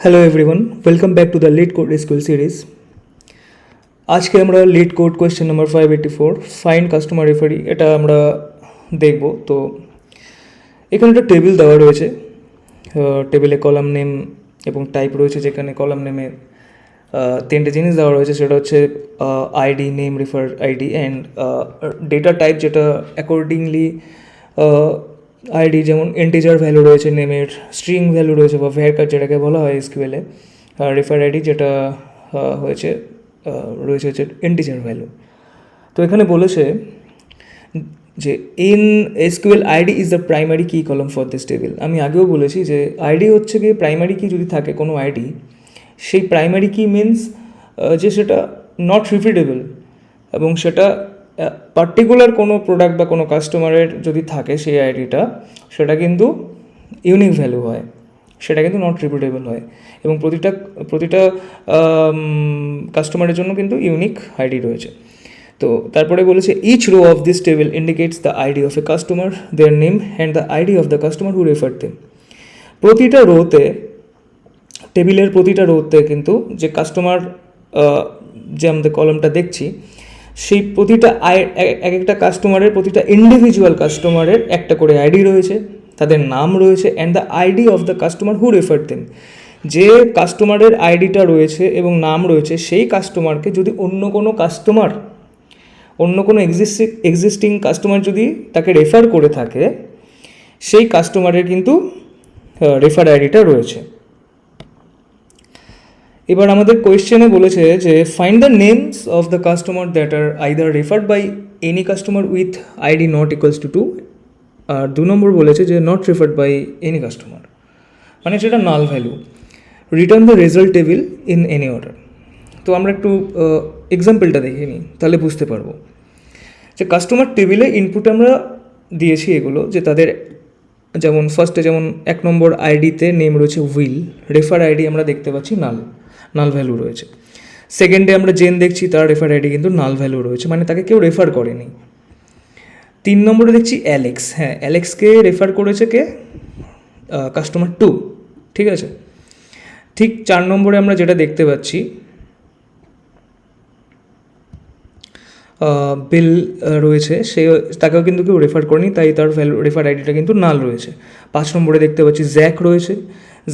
Hello everyone, welcome back to the lead code school series. আজকে আমরা lead code question number 584 find customer referee এটা আমরা দেখব। তো এখানে একটা টেবিল দেওয়া রয়েছে, টেবিলে কলাম নেম এবং টাইপ রয়েছে, যেখানে কলাম নেমে তিনটে জিনিস দেওয়া রয়েছে, সেটা হচ্ছে ID, name, refer ID and data type, যেটা অ্যাকর্ডিংলি আইডি যেমন ইন্টিজার ভ্যালু রয়েছে, নেমের স্ট্রিং ভ্যালু রয়েছে বা ভ্যারকার যেটাকে বলা হয় এসকিউএলে, রেফার আইডি যেটা রয়েছে হচ্ছে ইন্টিজার ভ্যালু। তো এখানে বলেছে যে in SQL ID is the primary কি কলম ফর দিস টেবিল। আমি আগেও বলেছি যে আইডি হচ্ছে গিয়ে প্রাইমারি কি যদি থাকে কোনো আইডি, সেই প্রাইমারি কি মিনস যে সেটা নট রিপিটেবল এবং সেটা পার্টিকুলার কোনো প্রোডাক্ট বা কোনো কাস্টমারের যদি থাকে সেই আইডিটা, সেটা কিন্তু ইউনিক ভ্যালু হয়, সেটা কিন্তু নট রিপিটেবল হয় এবং প্রতিটা কাস্টমারের জন্য কিন্তু ইউনিক আইডি রয়েছে। তো তারপরে বলেছে each row of this table indicates the ID of a customer, their name and the ID of the customer who refer them. প্রতিটা রোতে, টেবিলের প্রতিটা রোতে কিন্তু যে কাস্টমার যে আমাদের কলমটা দেখছি, সেই প্রতিটা এক একটা কাস্টমারের, প্রতিটা ইন্ডিভিজুয়াল কাস্টমারের একটা করে আইডি রয়েছে, তাদের নাম রয়েছে and the ID of the customer who refer them. যে কাস্টমারের আইডিটা রয়েছে এবং নাম রয়েছে, সেই কাস্টমারকে যদি অন্য কোনো এক্সিস্টিং কাস্টমার যদি তাকে রেফার করে থাকে, সেই কাস্টমারের কিন্তু রেফার আইডিটা রয়েছে। এবার আমাদের কোয়েশ্চেনে বলেছে যে find the names of the customer that are either referred by any customer with ID not equals to 2, আর 2 নম্বর বলেছে যে not referred by any customer, মানে যেটা null value. Return the result table in any order. তো আমরা একটু এক্সাম্পলটা দেখে নিই, তাহলে বুঝতে পারবো যে কাস্টমার টেবিলে ইনপুট আমরা দিয়েছি এগুলো, যে তাদের যেমন ফার্স্টে যেমন 1 নম্বর আইডিতে নেম রয়েছে উইল, রেফার আইডি আমরা দেখতে পাচ্ছি নাল ভ্যালু রয়েছে। সেকেন্ডে আমরা জেন দেখছি, তার রেফার আইডি কিন্তু নাল ভ্যালু রয়েছে, মানে তাকে কেউ রেফার করেনি। 3 নম্বরে দেখছি অ্যালেক্স, হ্যাঁ অ্যালেক্সকে রেফার করেছে কে? কাস্টমার 2, ঠিক আছে। ঠিক 4 নম্বরে আমরা যেটা দেখতে পাচ্ছি, বিল রয়েছে, তাকেও কিন্তু কেউ রেফার করেনি, তাই তার রেফার আইডিটা কিন্তু নাল রয়েছে। 5 নম্বরে দেখতে পাচ্ছি জ্যাক রয়েছে,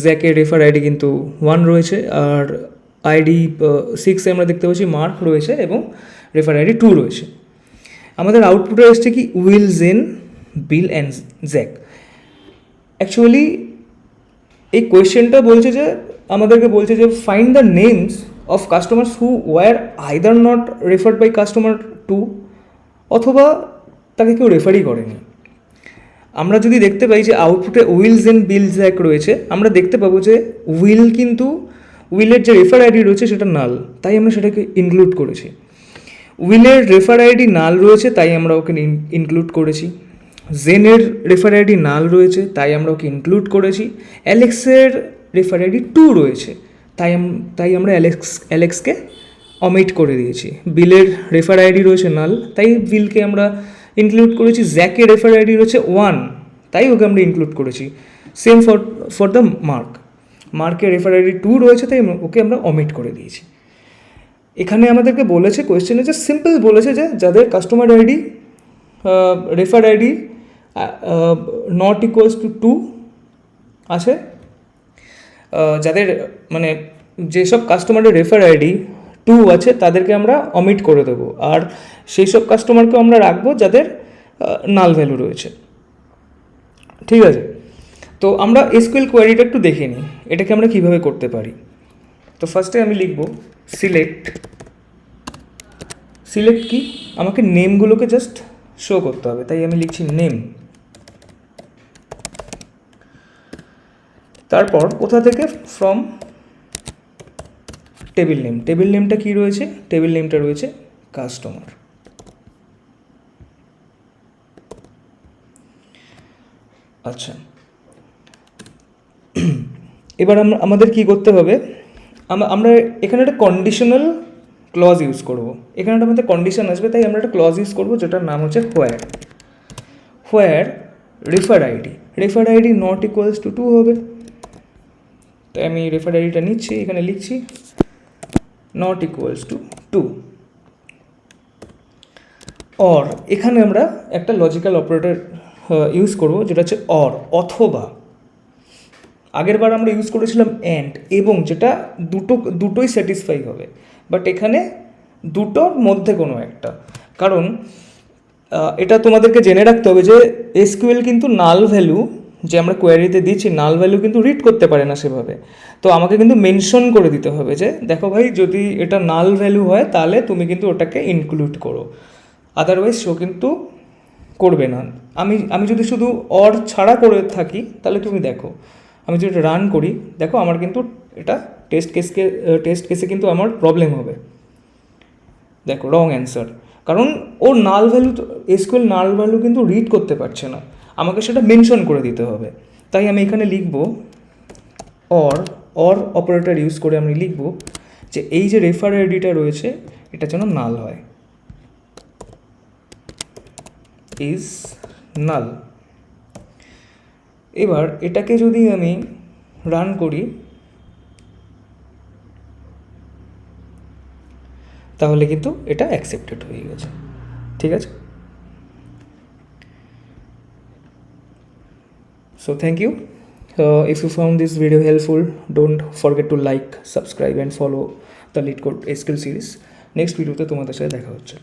জ্যাকের রেফার আইডি কিন্তু 1 রয়েছে, আর আইডি 6এ আমরা দেখতে পাচ্ছি মার্ক রয়েছে এবং রেফার আইডি 2 রয়েছে। আমাদের আউটপুটে এসছে কি Will, Jane, Bill and Jack. Actually এই কোয়েশ্চেনটা বলছে যে আমাদেরকে বলছে যে find the names of customers who were either not referred by customer 2, অথবা তাকে কেউ রেফারই করেনি। আমরা যদি দেখতে পাই যে আউটপুটে উইল, জেন, বিল, জ্যাক রয়েছে, আমরা দেখতে পাবো যে উইলের যে রেফার আইডি রয়েছে সেটা নাল, তাই আমরা সেটাকে ইনক্লুড করেছি। উইলের রেফার আইডি নাল রয়েছে, তাই আমরা ওকে ইনক্লুড করেছি। জেনের রেফার আইডি নাল রয়েছে, তাই আমরা ওকে ইনক্লুড করেছি। অ্যালেক্সের রেফার আইডি 2 রয়েছে, তাই আমরা অ্যালেক্সকে অমিট করে দিয়েছি। বিলের রেফার আইডি রয়েছে নাল, তাই বিলকে আমরা ইনক্লুড করেছি। জ্যাকের রেফার আইডি রয়েছে 1, তাই ওকে আমরা ইনক্লুড করেছি। সেম ফর দ্য মার্কের রেফার আইডি 2 রয়েছে, তাই ওকে আমরা অমিট করে দিয়েছি। এখানে আমাদেরকে বলেছে কোয়েশ্চেনে যে সিম্পল বলেছে যে যাদের customer ID refer ID not equals to 2 আছে, যাদের মানে যেসব কাস্টমারের রেফার আইডি 2 আছে তাদেরকে আমরা অমিট করে দেবো, আর সেই সব কাস্টমারকে আমরা রাখবো যাদের নাল ভ্যালু রয়েছে, ঠিক আছে। তো আমরা এসকিউএল কোয়ারিটা একটু দেখে নিই, এটাকে আমরা কীভাবে করতে পারি। তো ফার্স্টে আমি লিখব সিলেক্ট কি, আমাকে নেমগুলোকে জাস্ট শো করতে হবে, তাই আমি লিখছি নেম। তারপর কোথা থেকে? From table name. টেবিল নেমটা কী রয়েছে? টেবিল নেমটা রয়েছে কাস্টমার। আচ্ছা, এবার আমাদের কি করতে হবে? আমরা এখানে একটা কন্ডিশনাল ক্লজ ইউজ করব। এখানে একটা আমাদের কন্ডিশন আসবে, তাই আমরা একটা ক্লজ ইউজ করবো যেটার নাম হচ্ছে where refer ID not equals to 2 হবে, তাই আমি রেফার আইডিটা নিচ্ছি, এখানে লিখছি নট ইকুয়ালস টু 2, অর এখানে আমরা একটা লজিক্যাল অপারেটর ইউজ করব যেটা হচ্ছে অর, অথবা। আগের বার আমরা ইউজ করেছিলাম অ্যান্ড এবং, যেটা দুটোই স্যাটিসফাই হবে, বাট এখানে দুটোর মধ্যে কোনো একটা। কারণ এটা তোমাদেরকে জেনে রাখতে হবে যে এসকিউএল কিন্তু নাল ভ্যালু যে আমরা কোয়ারিতে দিচ্ছি, নাল ভ্যালু কিন্তু রিড করতে পারে না সেভাবে। তো আমাকে কিন্তু মেনশন করে দিতে হবে যে দেখো ভাই, যদি এটা নাল ভ্যালু হয় তাহলে তুমি কিন্তু ওটাকে ইনক্লুড করো, আদারওয়াইজ শো কিন্তু করবে না। আমি যদি শুধু অর ছাড়া করে থাকি তাহলে তুমি দেখো, আমি যদি রান করি দেখো আমার কিন্তু এটা টেস্ট কেসে কিন্তু আমার প্রবলেম হবে। দেখো রং অ্যান্সার, কারণ ও null value, SQL null value কিন্তু রিড করতে পারছে না, আমাকে সেটা মেনশন করে দিতে হবে। তাই আমি এখানে লিখব অর অপারেটর ইউজ করে আমি লিখব যে এই যে রেফার আইডিটা রয়েছে এটা যেন নাল হয়, ইজ নাল। এবার এটাকে যদি আমি রান করি তাহলে কিন্তু এটা অ্যাকসেপ্টেড হয়ে গেছে, ঠিক আছে। So thank you. If you found this video helpful, don't forget to like, subscribe and follow the LeetCode SQL series. Next ভিডিওতে তোমাদের সাথে দেখা হচ্ছে।